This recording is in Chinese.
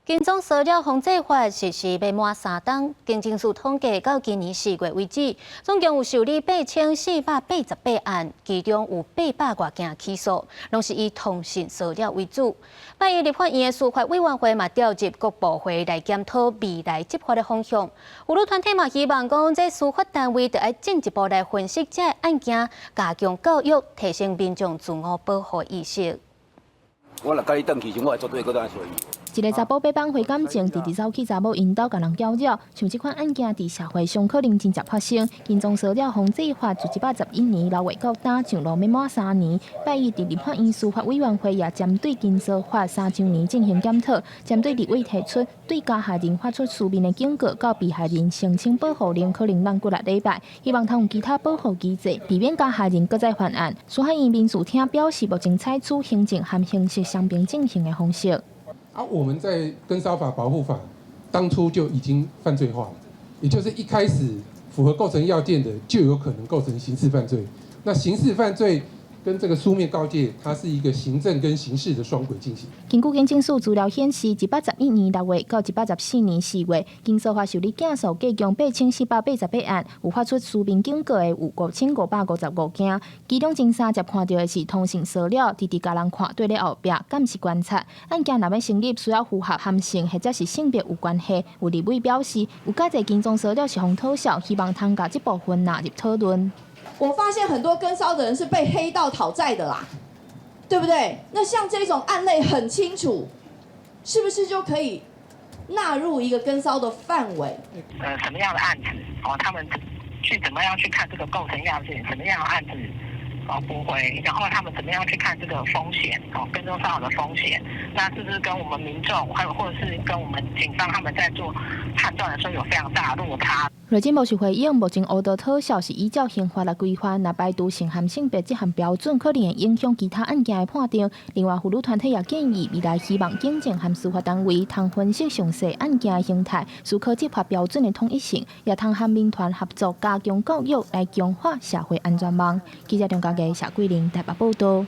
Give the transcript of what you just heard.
金钟塑料防治法实施未满3档，经政署统计，到今年4月为止，总共有受理8488案，其中有800多件起诉，拢是以通讯塑料为主。8月立法院的司法委员会嘛调入各部会来检讨未来执法的方向。妇女团体嘛希望讲，这司法单位得要进一步来分析这案件，加强教育，提升民众自我保护意识。我若甲你转去时，我会绝对搁当做伊。一个查甫被绑回感情，直直走去查某引导，甲人搅扰，像这款案件伫社会上可能真正发生。金钟塑料防治法自111年6月到打上路未满3年，8月伫立法院司法委员会也针对金塑法3周年进行检讨，针对立委提出对加害人发出书面的警告，到被害人申请保护令可能让过6礼拜，希望通有其他保护机制，避免加害人搁再犯案。司法院民事厅表示，目前采取行政和刑事双并进行的方式。我们在跟烧法保护法当初就已经犯罪化了，也就是一开始符合构成要件的，就有可能构成刑事犯罪。那刑事犯罪跟这个书面告诫，它是一个行政跟刑事的双轨进行。根据经政署资料显示，111年6月到114年4月，金塑法受理件数计共8488案，有发出书面警告的有5555件，其中真3接看到的是通讯塑料，直直甲人看对咧后壁，监视观察。案件若要成立，需要符合含性或者是性别有关系。有立委表示，有介侪金钟塑料是互讨笑，希望通甲这部分纳入讨论。我发现很多跟骚的人是被黑道讨债的啦，对不对？那像这种案类很清楚，是不是就可以纳入一个跟骚的范围？什么样的案子他们去怎么样去看这个构成要件？什么样的案子不会？然后他们怎么样去看这个风险跟踪骚扰的风险？那是不是跟我们民众还有或者是跟我们警方他们在做判断的时候有非常大的落差？内政部是回应，目前乌道讨效是依照刑法来规范，若排除性和性别这项标准，可能会影响其他案件的判定。另外，妇女团体也建议，未来希望警政和司法单位通分析详细案件的形态，思考执法标准的统一性，也通和民团合作加强教育，来强化社会安全网。记者张家琪、谢桂玲台北报道。